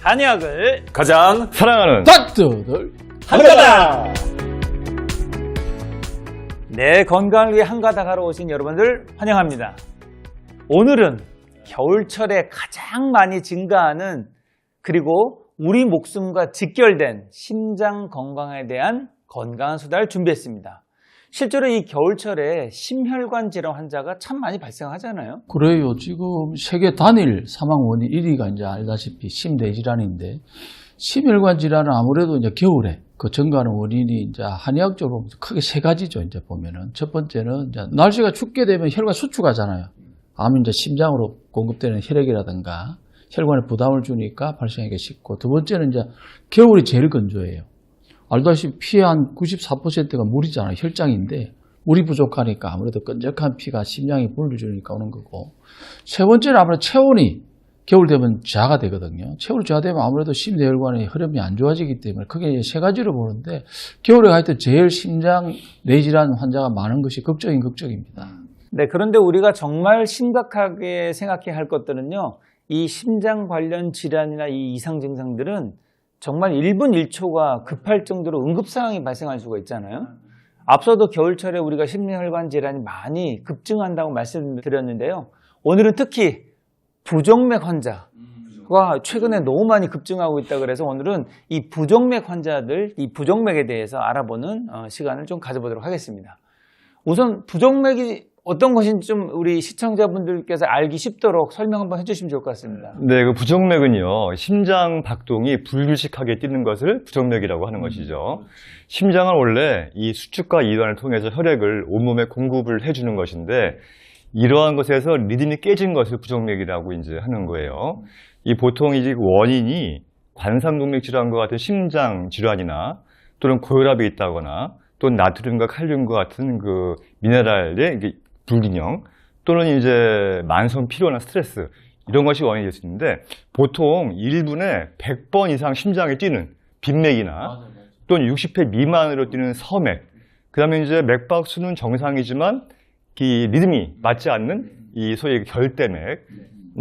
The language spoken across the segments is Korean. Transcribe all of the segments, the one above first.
한의학을 가장 사랑하는 닥터들 한가닥! 내 건강을 위해 한가닥 하러 오신 여러분들 환영합니다. 오늘은 겨울철에 가장 많이 증가하는 그리고 우리 목숨과 직결된 심장 건강에 대한 건강한 수다를 준비했습니다. 실제로 이 겨울철에 심혈관 질환 환자가 참 많이 발생하잖아요. 그래요. 지금 세계 단일 사망 원인 1위가 이제 알다시피 심대질환인데, 심혈관 질환은 아무래도 이제 겨울에 그 증가하는 원인이 이제 한의학적으로 크게 세 가지죠. 이제 보면은 첫 번째는 이제 날씨가 춥게 되면 혈관 수축하잖아요. 아무 이제 심장으로 공급되는 혈액이라든가 혈관에 부담을 주니까 발생하기 쉽고, 두 번째는 이제 겨울이 제일 건조해요. 알다시피 피의 한 94%가 물이잖아요. 혈장인데 물이 부족하니까 아무래도 끈적한 피가 심장에 불을 주니까 오는 거고, 세 번째는 아무래도 체온이 겨울 되면 저하가 되거든요. 체온이 저하되면 아무래도 심내혈관의 흐름이 안 좋아지기 때문에 크게 세 가지로 보는데, 겨울에 하여튼 제일 심장 뇌질환 환자가 많은 것이 걱정인 걱정입니다. 네, 그런데 우리가 정말 심각하게 생각해야 할 것들은요, 이 심장 관련 질환이나 이 이상 증상들은 정말 1분 1초가 급할 정도로 응급상황이 발생할 수가 있잖아요. 앞서도 겨울철에 우리가 심혈관 질환이 많이 급증한다고 말씀드렸는데요. 오늘은 특히 부정맥 환자가 최근에 너무 많이 급증하고 있다 그래서 오늘은 이 부정맥 환자들, 이 부정맥에 대해서 알아보는 시간을 좀 가져보도록 하겠습니다. 우선 부정맥이 어떤 것인지 좀 우리 시청자분들께서 알기 쉽도록 설명 한번 해주시면 좋을 것 같습니다. 네, 그 부정맥은요, 심장 박동이 불규칙하게 뛰는 것을 부정맥이라고 하는 것이죠. 심장은 원래 이 수축과 이완을 통해서 혈액을 온몸에 공급을 해주는 것인데, 이러한 것에서 리듬이 깨진 것을 부정맥이라고 이제 하는 거예요. 이 보통 이 원인이 관상동맥 질환과 같은 심장 질환이나 또는 고혈압이 있다거나 또는 나트륨과 칼륨과 같은 그 미네랄의 불균형, 또는 이제 만성 피로나 스트레스, 이런 것이 원인이 될 수 있는데, 보통 1분에 100번 이상 심장이 뛰는 빈맥이나 또는 60회 미만으로 뛰는 서맥, 그 다음에 이제 맥박수는 정상이지만 이 리듬이 맞지 않는 이 소위 결대맥,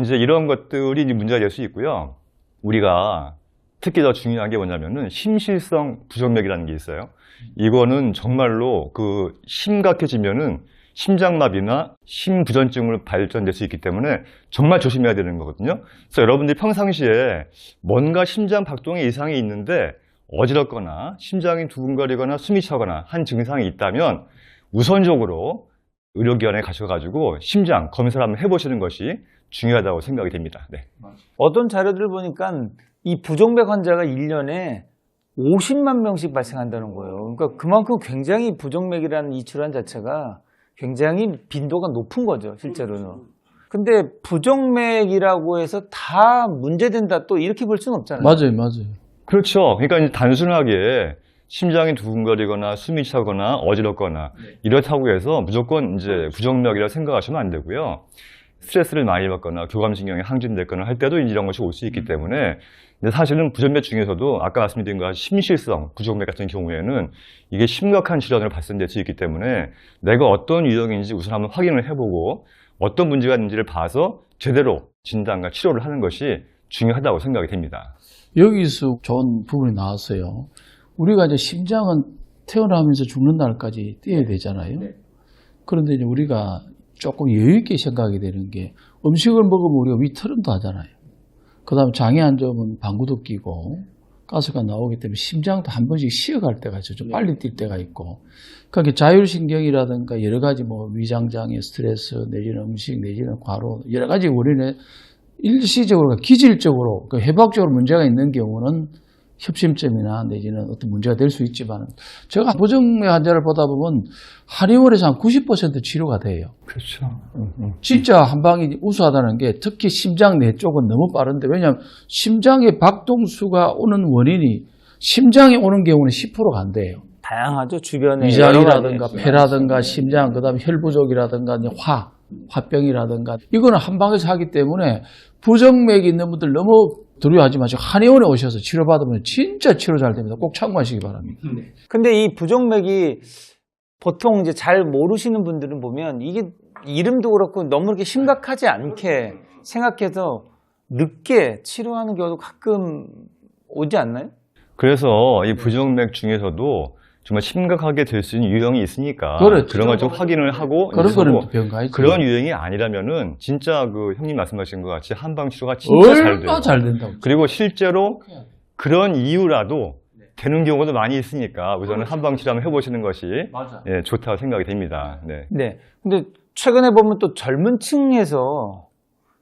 이제 이런 것들이 이제 문제가 될 수 있고요. 우리가 특히 더 중요한 게 뭐냐면은 심실성 부정맥이라는 게 있어요. 이거는 정말로 그 심각해지면은 심장마비나 심부전증으로 발전될 수 있기 때문에 정말 조심해야 되는 거거든요. 그래서 여러분들이 평상시에 뭔가 심장 박동에 이상이 있는데 어지럽거나 심장이 두근거리거나 숨이 차거나 한 증상이 있다면 우선적으로 의료기관에 가셔가지고 심장 검사를 한번 해보시는 것이 중요하다고 생각이 됩니다. 네. 어떤 자료들을 보니까 이 부정맥 환자가 1년에 50만 명씩 발생한다는 거예요. 그러니까 그만큼 굉장히 부정맥이라는 이 질환 자체가 굉장히 빈도가 높은 거죠, 실제로는. 근데 부정맥이라고 해서 다 문제된다, 또 이렇게 볼 수는 없잖아요. 맞아요. 그렇죠. 그러니까 이제 단순하게 심장이 두근거리거나 숨이 차거나 어지럽거나 이렇다고 해서 무조건 이제 부정맥이라 생각하시면 안 되고요. 스트레스를 많이 받거나 교감신경이 항진됐거나 할 때도 이런 것이 올 수 있기 때문에, 근데 사실은 부정맥 중에서도 아까 말씀드린 것 같이 심실성 부정맥 같은 경우에는 이게 심각한 질환으로 발생될 수 있기 때문에 내가 어떤 유형인지 우선 한번 확인을 해보고 어떤 문제가 있는지를 봐서 제대로 진단과 치료를 하는 것이 중요하다고 생각이 됩니다. 여기서 좋은 부분이 나왔어요. 우리가 이제 심장은 태어나면서 죽는 날까지 뛰어야 되잖아요. 그런데 이제 우리가 조금 여유 있게 생각하게 되는 게, 음식을 먹으면 우리가 위트름도 하잖아요. 그 다음에 장에 안 좋으면 방구도 끼고 가스가 나오기 때문에 심장도 한 번씩 쉬어갈 때가 있어요. 좀 빨리 뛸 때가 있고. 그러니까 자율신경이라든가 여러 가지 뭐 위장장애, 스트레스, 내지는 음식, 내지는 과로, 여러 가지 원인에 일시적으로, 기질적으로, 해박적으로 문제가 있는 경우는 협심증이나 내지는 어떤 문제가 될 수 있지만, 제가 부정맥 환자를 보다 보면 한의원에서 한 90% 치료가 돼요. 그렇죠. 진짜 한방이 우수하다는 게, 특히 심장 내 쪽은 너무 빠른데, 왜냐하면 심장의 박동수가 오는 원인이 심장에 오는 경우는 10%가 안 돼요. 다양하죠, 주변에. 위장이라든가 폐라든가 심장, 그 다음에 혈부족이라든가 화병이라든가, 이거는 한방에서 하기 때문에 부정맥이 있는 분들 너무 두려워하지 마시고 한의원에 오셔서 치료받으면 진짜 치료 잘 됩니다. 꼭 참고하시기 바랍니다. 근데 이 부정맥이 보통 이제 잘 모르시는 분들은 보면 이게 이름도 그렇고 너무 이렇게 심각하지 않게 생각해서 늦게 치료하는 경우도 가끔 오지 않나요? 그래서 이 부정맥 중에서도 정말 심각하게 될 수 있는 유형이 있으니까 그렇죠. 그런 걸 좀 확인을 하고 그런 이제 거는 서로 병 가야지. 그런 유형이 아니라면은 진짜 그 형님 말씀하신 것 같이 한방 치료가 진짜 잘 돼요. 얼마나 잘 된다고. 그리고 실제로 그런 이유라도 되는 경우도 많이 있으니까 우선은 한방 치료 한번 해보시는 것이 맞아. 예, 좋다고 생각이 됩니다. 네. 네. 근데 최근에 보면 또 젊은 층에서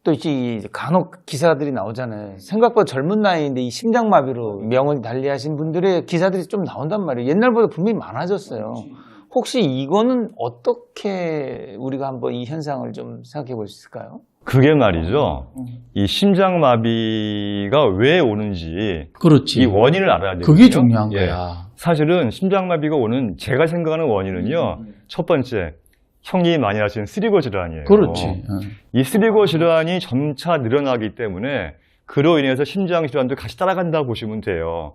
또 이제 간혹 기사들이 나오잖아요. 생각보다 젊은 나이인데 이 심장마비로 명을 달리하신 분들의 기사들이 좀 나온단 말이에요. 옛날보다 분명히 많아졌어요. 혹시 이거는 어떻게 우리가 한번 이 현상을 좀 생각해 볼 수 있을까요? 그게 말이죠. 이 심장마비가 왜 오는지 그렇지. 이 원인을 알아야 돼요. 그게 중요한 예. 거야. 사실은 심장마비가 오는 제가 생각하는 원인은요. 첫 번째, 형님이 많이 하시는 스리고 질환이에요. 그렇지. 이 스리고 질환이 점차 늘어나기 때문에 그로 인해서 심장 질환도 같이 따라간다고 보시면 돼요.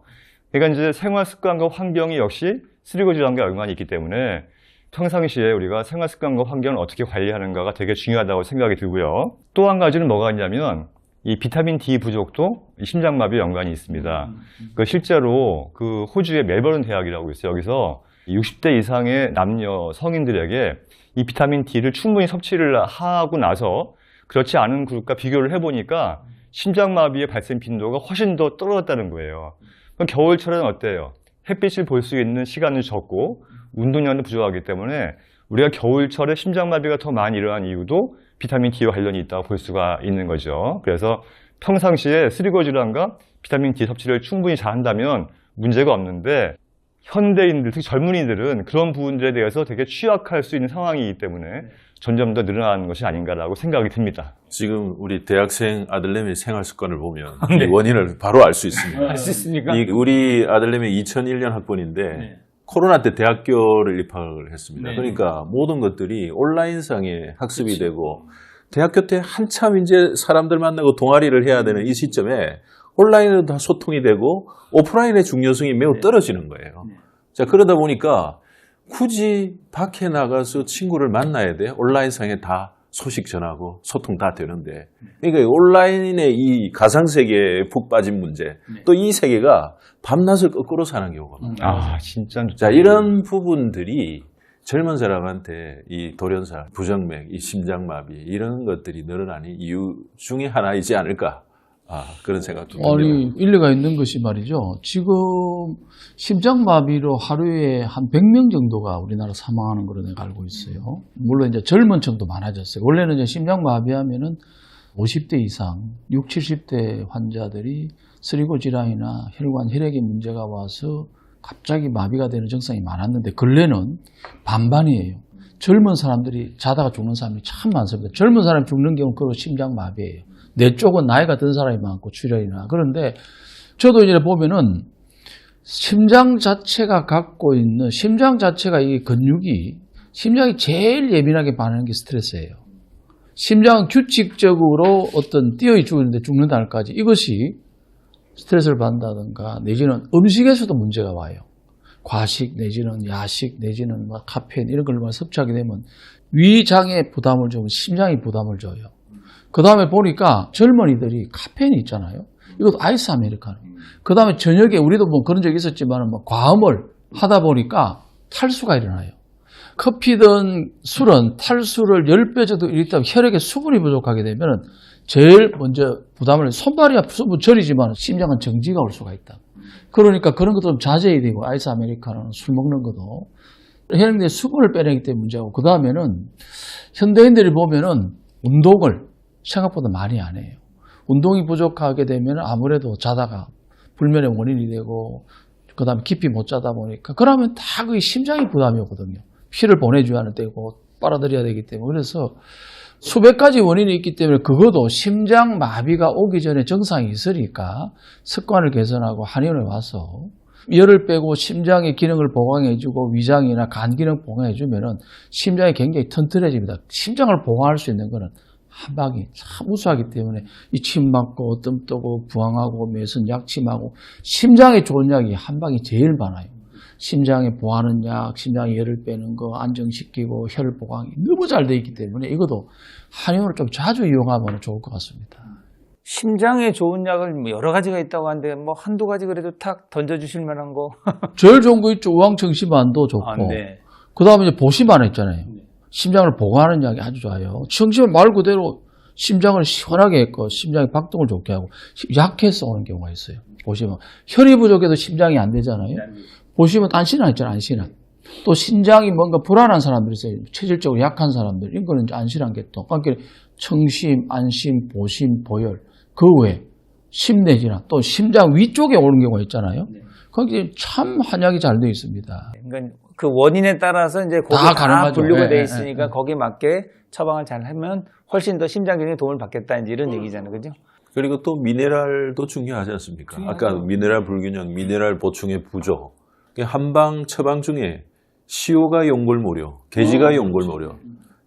그러니까 이제 생활 습관과 환경이 역시 스리고 질환과 연관이 있기 때문에 평상시에 우리가 생활 습관과 환경을 어떻게 관리하는가가 되게 중요하다고 생각이 들고요. 또 한 가지는 뭐가 있냐면 이 비타민 D 부족도 이 심장마비와 연관이 있습니다. 실제로 그 호주의 멜버른 대학이라고 있어요. 여기서 60대 이상의 남녀 성인들에게 이 비타민 D를 충분히 섭취를 하고 나서 그렇지 않은 그룹과 비교를 해보니까 심장마비의 발생 빈도가 훨씬 더 떨어졌다는 거예요. 그럼 겨울철에는 어때요? 햇빛을 볼 수 있는 시간은 적고 운동량도 부족하기 때문에 우리가 겨울철에 심장마비가 더 많이 일어나는 이유도 비타민 D와 관련이 있다고 볼 수가 있는 거죠. 그래서 평상시에 스리고 질환과 비타민 D 섭취를 충분히 잘 한다면 문제가 없는데 현대인들, 특히 젊은이들은 그런 부분들에 대해서 되게 취약할 수 있는 상황이기 때문에 점점 더 늘어나는 것이 아닌가라고 생각이 듭니다. 지금 우리 대학생 아들내미 생활 습관을 보면 네. 이 원인을 바로 알 수 있습니다. 알 수 있습니까? 우리 아들내미 2001년 학번인데 코로나 때 대학교를 입학을 했습니다. 네. 그러니까 모든 것들이 온라인상에 학습이 되고 대학교 때 한참 이제 사람들 만나고 동아리를 해야 되는 이 시점에 온라인으로 다 소통이 되고 오프라인의 중요성이 매우 떨어지는 거예요. 자, 그러다 보니까 굳이 밖에 나가서 친구를 만나야 돼. 온라인상에 다 소식 전하고 소통 다 되는데. 그러니까 온라인의 이 가상세계에 푹 빠진 문제. 또 이 세계가 밤낮을 거꾸로 사는 경우가 많아요. 아, 진짜. 자, 이런 부분들이 젊은 사람한테 이 돌연사, 부정맥, 이 심장마비 이런 것들이 늘어나는 이유 중에 하나이지 않을까. 그런 생각도 듭니다. 아니, 일리가 있는 것이 말이죠. 지금 심장마비로 하루에 한 100명 정도가 우리나라 사망하는 걸로 내가 알고 있어요. 물론 이제 젊은 층도 많아졌어요. 원래는 이제 심장마비 하면은 50대 이상, 60, 70대 환자들이 스리고 질환이나 혈관, 혈액의 문제가 와서 갑자기 마비가 되는 증상이 많았는데 근래는 반반이에요. 젊은 사람들이 자다가 죽는 사람이 참 많습니다. 젊은 사람 죽는 경우는 그거 심장마비예요. 내 쪽은 나이가 든 사람이 많고 출혈이나. 그런데 저도 이제 보면은 심장 자체가 갖고 있는 심장 자체가 이 근육이 심장이 제일 예민하게 반응하는 게 스트레스예요. 심장은 규칙적으로 어떤 뛰어 죽는데 죽는다 할까지 이것이 스트레스를 받는다든가 내지는 음식에서도 문제가 와요. 과식 내지는 야식 내지는 막 카페인 이런 걸 섭취하게 되면 위장에 부담을 주면 심장이 부담을 줘요. 그 다음에 보니까 젊은이들이 카페인이 있잖아요. 이것도 아이스 아메리카노. 그 다음에 저녁에 우리도 뭐 그런 적이 있었지만 뭐 과음을 하다 보니까 탈수가 일어나요. 커피든 술은 탈수를 10배 정도 일단 혈액에 수분이 부족하게 되면 제일 먼저 부담을 손발이야 수분 절이지만 심장은 정지가 올 수가 있다. 그러니까 그런 것도 좀 자제해야 되고 아이스 아메리카노는 술 먹는 것도 혈액 내 수분을 빼내기 때문에 문제고 그 다음에는 현대인들이 보면은 운동을 생각보다 많이 안 해요. 운동이 부족하게 되면 아무래도 자다가 불면의 원인이 되고 그 다음에 깊이 못 자다 보니까 그러면 다 그 심장이 부담이 오거든요. 피를 보내줘야 하는 때고 빨아들여야 되기 때문에 그래서 수백 가지 원인이 있기 때문에 그것도 심장 마비가 오기 전에 증상이 있으니까 습관을 개선하고 한의원에 와서 열을 빼고 심장의 기능을 보강해주고 위장이나 간 기능 보강해주면은 심장이 굉장히 튼튼해집니다. 심장을 보강할 수 있는 거는 한방이 참 우수하기 때문에 이 침 맞고 뜸 뜨고 부항하고 매선 약침하고 심장에 좋은 약이 한방이 제일 많아요. 심장에 보하는 약, 심장에 열을 빼는 거 안정시키고 혈 보강이 너무 잘 돼 있기 때문에 이것도 한의원을 좀 자주 이용하면 좋을 것 같습니다. 심장에 좋은 약을 뭐 여러 가지가 있다고 하는데 뭐 한두 가지 그래도 탁 던져주실 만한 거. 제일 좋은 거 있죠. 우황청심환도 좋고. 아, 네. 그 다음에 이제 보심환 있잖아요. 심장을 보호하는 약이 아주 좋아요. 청심환 말 그대로 심장을 시원하게 했고 심장의 박동을 좋게 하고 약해서 오는 경우가 있어요. 보시면 혈이 부족해도 심장이 안 되잖아요. 보시면 안신환 있잖아요. 안신환. 또 신장이 뭔가 불안한 사람들이 있어요. 체질적으로 약한 사람들. 이거는 이제 안신환 계통. 그러니까 청심, 안심, 보심, 보혈. 그 외에 심내질환. 또 심장 위쪽에 오는 경우가 있잖아요. 거기 참 한약이 잘 되어 있습니다. 그러니까 그 원인에 따라서 이제 거기 다 다 가능하죠. 분류가 예, 돼 예, 있으니까 예. 거기에 맞게 처방을 잘 하면 훨씬 더 심장 기능에 도움을 받겠다 이제 이런 얘기잖아요, 그죠? 그리고 또 미네랄도 중요하지 않습니까? 아까 미네랄 불균형, 미네랄 보충의 부족. 한방 처방 중에 시오가 용골무료, 게지가 용골무료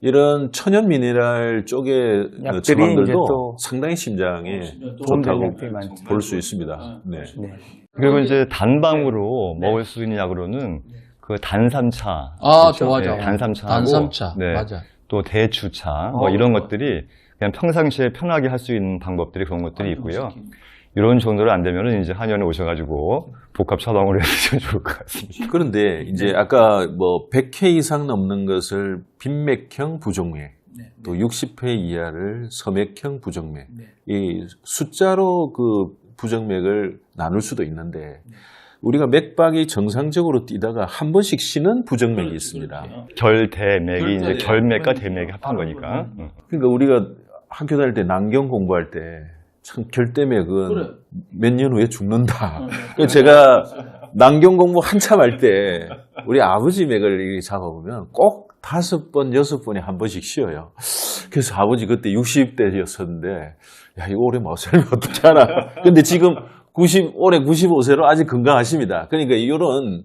이런 천연 미네랄 쪽의 약들이 이제 처방들도 또 상당히 심장에 도움되는 좋다고 약들이 많죠. 볼 수 있습니다. 네. 네. 그리고 이제 단방으로 먹을 수 있는 약으로는 그 단삼차. 아, 있죠? 좋아요. 네, 단삼차하고 단삼차. 네, 맞아. 또 대추차 뭐 이런 좋아요. 것들이 그냥 평상시에 편하게 할 수 있는 방법들이 그런 것들이 있고요. 이런 정도로 안 되면은 이제 한의원에 오셔가지고 복합 처방으로 해주시면 좋을 것 같습니다. 그런데 이제 아까 뭐 100회 이상 넘는 것을 빈맥형 부정맥, 또 60회 이하를 서맥형 부정맥, 이 숫자로 그 부정맥을 나눌 수도 있는데 우리가 맥박이 정상적으로 뛰다가 한 번씩 쉬는 부정맥이 있습니다. 결대맥이 이제 결맥과 대맥이 합한 거니까. 그러니까 우리가 학교 다닐 때 난경 공부할 때 참 결대맥은 몇 년 후에 죽는다. 그래서 제가 난경 공부 한참 할 때 우리 아버지 맥을 이렇게 잡아보면 꼭 5번, 6번에 한 번씩 쉬어요. 그래서 아버지 그때 60대였었는데 야 이거 오래 못 살면 어떡하나. 근데 지금 올해 95세로 아직 건강하십니다. 그러니까 이런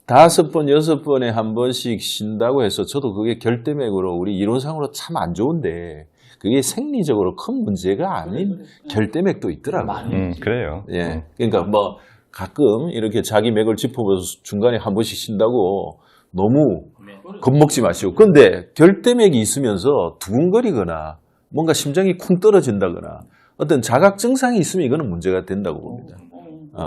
5번, 6번에 한 번씩 쉰다고 해서 저도 그게 결대맥으로 우리 이론상으로 참 안 좋은데 그게 생리적으로 큰 문제가 아닌 결대맥도 있더라고요. 그래요. 예. 그러니까 뭐 가끔 이렇게 자기 맥을 짚어보면서 중간에 한 번씩 쉰다고 너무 겁먹지 마시고. 근데 결대맥이 있으면서 두근거리거나 뭔가 심장이 쿵 떨어진다거나 어떤 자각 증상이 있으면 이거는 문제가 된다고 봅니다.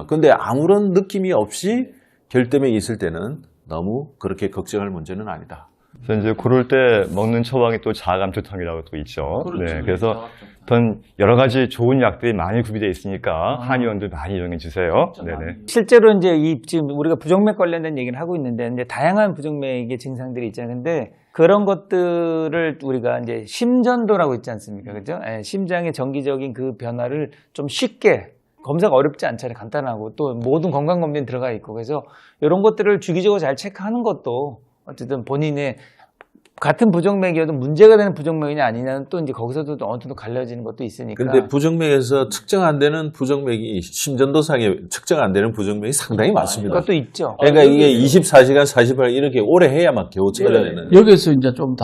근데 아무런 느낌이 없이 결대맥이 있을 때는 너무 그렇게 걱정할 문제는 아니다. 그래서 이제 그럴 때 먹는 처방이 또 자감초탕이라고 또 있죠. 네, 그래서 어떤 여러 가지 좋은 약들이 많이 구비되어 있으니까 한의원들 많이 이용해 주세요. 네네. 실제로 이제 이 지금 우리가 부정맥 관련된 얘기를 하고 있는데 이제 다양한 부정맥의 증상들이 있잖아요. 근데 그런 것들을 우리가 이제 심전도라고 있지 않습니까? 그죠? 예, 심장의 정기적인 그 변화를 좀 쉽게 검사가 어렵지 않잖아요. 간단하고 또 모든 건강검진 들어가 있고 그래서 이런 것들을 주기적으로 잘 체크하는 것도 어쨌든 본인의 같은 부정맥이어도 문제가 되는 부정맥이냐 아니냐는 또 이제 거기서도 어느 정도 갈려지는 것도 있으니까. 근데 부정맥에서 측정 안 되는 부정맥이 심전도상에 측정 안 되는 부정맥이 상당히 많습니다. 그것도 있죠. 그러니까 이게 24시간, 48 이렇게 오래 해야만 겨우 찾아내는. 여기서 이제 좀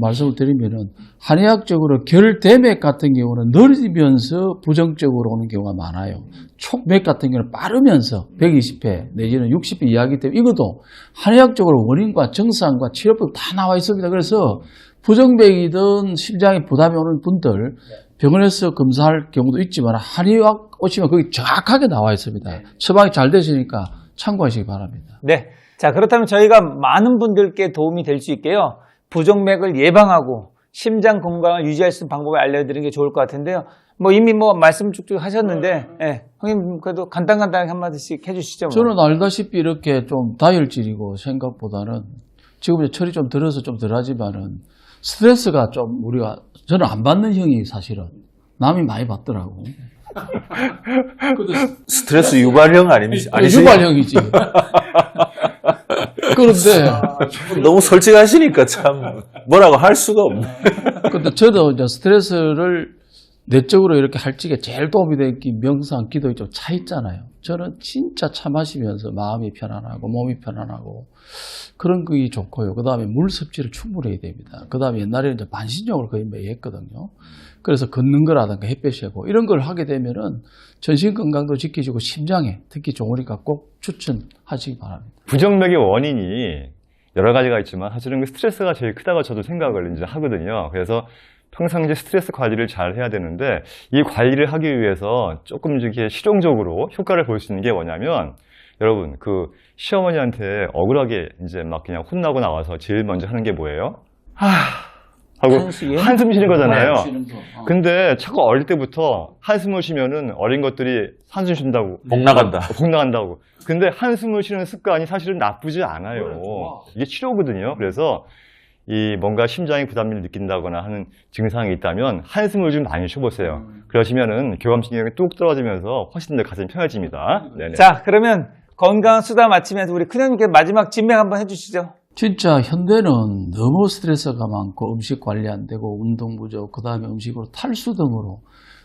말씀을 드리면은 한의학적으로 결대맥 같은 경우는 느리면서 부정적으로 오는 경우가 많아요. 촉맥 같은 경우는 빠르면서 120회 내지는 60회 이하이기 때문에 이것도 한의학적으로 원인과 증상과 치료법 다 나와 있습니다. 그래서 부정맥이든 심장에 부담이 오는 분들 병원에서 검사할 경우도 있지만 한의학 오시면 거기 정확하게 나와 있습니다. 처방이 잘 되시니까 참고하시기 바랍니다. 네. 자, 그렇다면 저희가 많은 분들께 도움이 될 수 있게요. 부정맥을 예방하고 심장 건강을 유지할 수 있는 방법을 알려드리는 게 좋을 것 같은데요. 뭐 이미 뭐 말씀 쭉쭉 하셨는데, 예. 형님 그래도 간단하게 한마디씩 해주시죠. 뭐. 저는 알다시피 이렇게 좀 다혈질이고 생각보다는 지금 이제 철이 좀 들어서 좀 덜하지만은 스트레스가 좀 저는 안 받는 형이 사실은 남이 많이 받더라고. 스트레스 유발형 아니세요? 유발형이지. 그런데 너무 솔직하시니까 참 뭐라고 할 수가 없네. 근데 저도 이제 스트레스를 내적으로 이렇게 할 적에 제일 도움이 되는 게 명상, 기도에 좀 차 있잖아요. 저는 진짜 차 마시면서 마음이 편안하고 몸이 편안하고 그런 게 좋고요. 그 다음에 물 섭취를 충분히 해야 됩니다. 그 다음에 옛날에는 이제 반신욕을 거의 매일 했거든요. 그래서 걷는 거라든가 햇볕이고 이런 걸 하게 되면은 전신 건강도 지키시고 심장에 특히 좋으니까 꼭 추천하시기 바랍니다. 부정맥의 원인이 여러 가지가 있지만 사실은 그 스트레스가 제일 크다고 저도 생각을 이제 하거든요. 그래서 평상시 스트레스 관리를 잘 해야 되는데 이 관리를 하기 위해서 조금 이렇게 실용적으로 효과를 볼 수 있는 게 뭐냐면 여러분 그 시어머니한테 억울하게 이제 막 그냥 혼나고 나와서 제일 먼저 하는 게 뭐예요? 하고 한숨 쉬는 거잖아요. 근데 자꾸 어릴 때부터 한숨을 쉬면은 어린 것들이 한숨 쉰다고 복 나간다. 복 나간다고. 근데 한숨을 쉬는 습관이 사실은 나쁘지 않아요. 이게 치료거든요. 그래서 이 뭔가 심장에 부담을 느낀다거나 하는 증상이 있다면 한숨을 좀 많이 쉬어보세요. 그러시면은 교감신경이 뚝 떨어지면서 훨씬 더 가슴이 편해집니다. 네네. 자, 그러면 건강한 수다 마치면서 우리 큰형님께 마지막 진맥 한번 해주시죠. 진짜 현대는 너무 스트레스가 많고 음식 관리 안 되고 운동 부족, 그 다음에 음식으로 탈수 등으로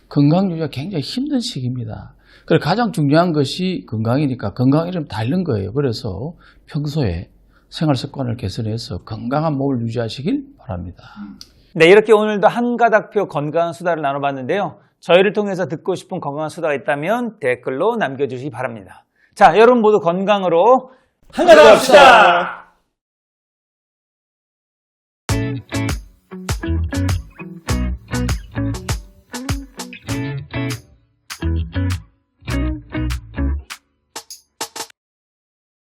건강 유지가 굉장히 힘든 시기입니다. 그래서 가장 중요한 것이 건강이니까 건강 이름 다 잃는 거예요. 그래서 평소에 생활 습관을 개선해서 건강한 몸을 유지하시길 바랍니다. 네, 이렇게 오늘도 한 가닥표 건강한 수다를 나눠봤는데요. 저희를 통해서 듣고 싶은 건강한 수다가 있다면 댓글로 남겨주시기 바랍니다. 자, 여러분 모두 건강으로 한 가닥 합시다!